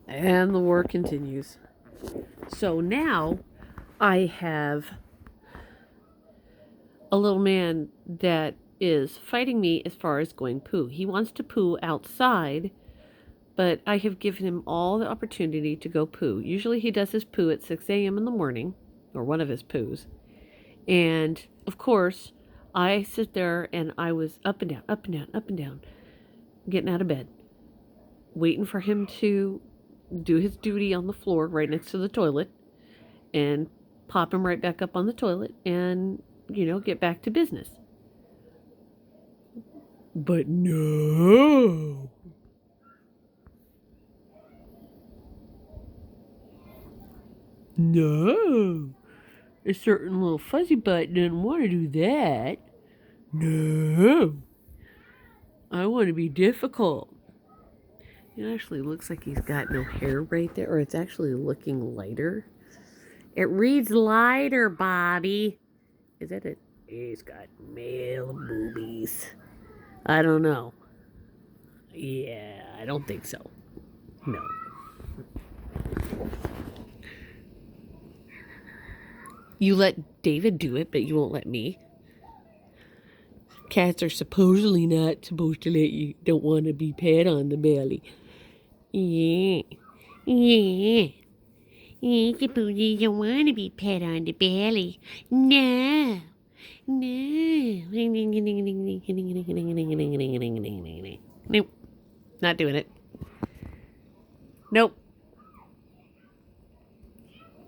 And the war continues. So now I have a little man that is fighting me as far as going poo. He wants to poo outside, but I have given him all the opportunity to go poo. Usually he does his poo at 6 a.m. in the morning, or one of his poos. And of course, I sit there and I was up and down, up and down, up and down, getting out of bed, waiting for him to do his duty on the floor right next to the toilet and pop him right back up on the toilet and, get back to business. But no. No. A certain little fuzzy butt didn't want to do that. No. I want to be difficult. It actually looks like he's got no hair right there, or it's actually looking lighter. It reads lighter, Bobby. Is that it? He's got male boobies. I don't know. Yeah, I don't think so. No. You let David do it, but you won't let me. Cats are supposedly not supposed to let you, don't want to be pet on the belly. Yeah. Yeah. Supposedly don't want to be pet on the belly. No. No. Nope. Not doing it. Nope.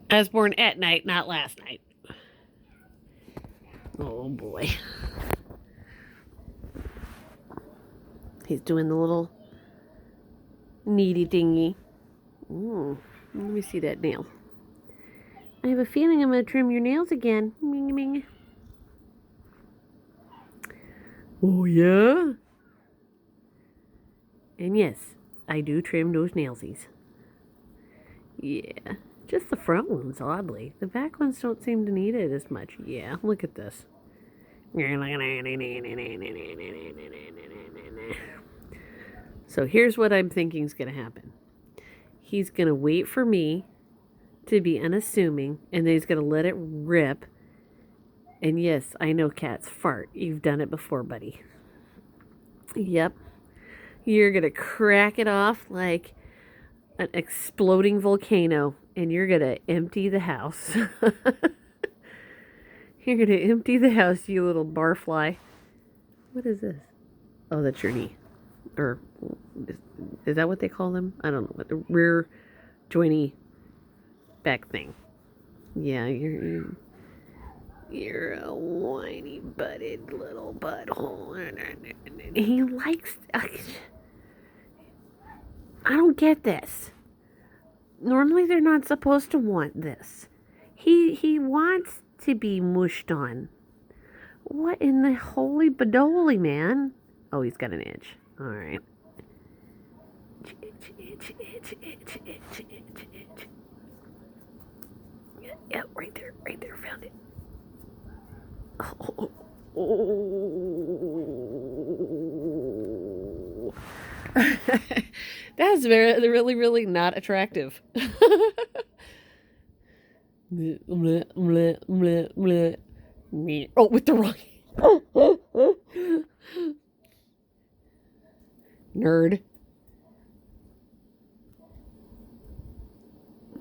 I was born at night, not last night. Oh boy. He's doing the little needy thingy. Ooh, let me see that nail. I have a feeling I'm going to trim your nails again. Ming, ming. Oh, yeah? And yes, I do trim those nailsies. Yeah, just the front ones, oddly. The back ones don't seem to need it as much. Yeah, look at this. So here's what I'm thinking is going to happen. He's going to wait for me to be unassuming, and then he's going to let it rip. And yes, I know cats fart. You've done it before, buddy. Yep. You're going to crack it off like an exploding volcano, and you're going to empty the house. You're going to empty the house, you little barfly. What is this? Oh, that's your knee. Or is that what they call them? I don't know. What the rear jointy back thing. Yeah, you're a whiny butted little butthole. He likes. I don't get this. Normally they're not supposed to want this. He wants to be mushed on. What in the holy badoli, man? Oh, he's got an itch. All right. Itch. Yeah, right there, found it. Oh. That's really, really not attractive. Oh, with the wrong nerd.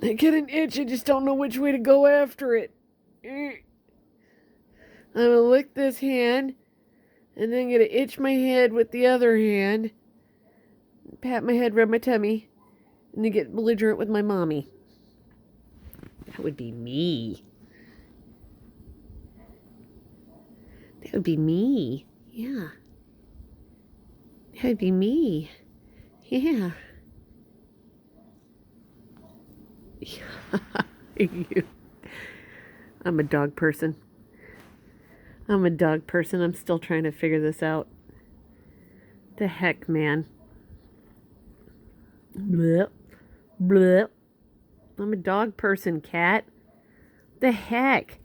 I get an itch, I just don't know which way to go after it. I'm gonna lick this hand, and then gonna itch my head with the other hand, pat my head, rub my tummy, and then get belligerent with my mommy. That would be me. That would be me. Yeah. That would be me. Yeah. I'm a dog person. I'm still trying to figure this out. The heck, man. Bleh. Bleh. I'm a dog person, cat. The heck?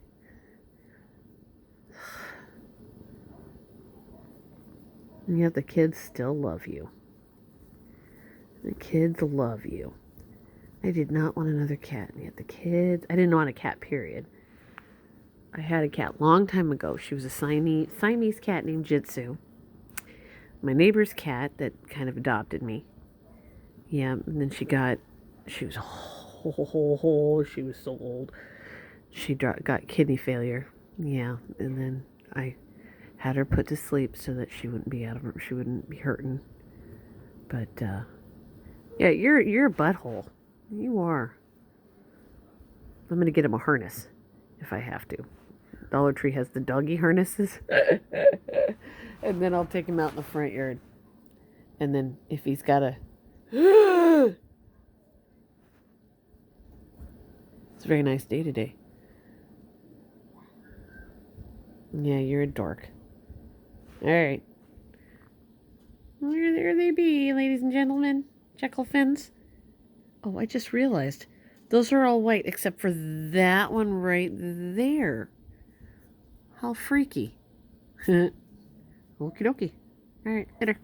And yet the kids still love you. The kids love you. I did not want another cat. And yet the kids, I didn't want a cat, period. I had a cat long time ago. She was a Siamese cat named Jitsu. My neighbor's cat that kind of adopted me. Yeah, and then she was she was so old. She got kidney failure. Yeah, and then I had her put to sleep so that she wouldn't be she wouldn't be hurting. But yeah, you're a butthole. You are. I'm gonna get him a harness if I have to. Dollar Tree has the doggy harnesses. And then I'll take him out in the front yard. And then if he's got a it's a very nice day today. Yeah, you're a dork. Alright. There they be, ladies and gentlemen. Jeckelfins. Oh, I just realized. Those are all white except for that one right there. How freaky. Okie dokie. Alright, later.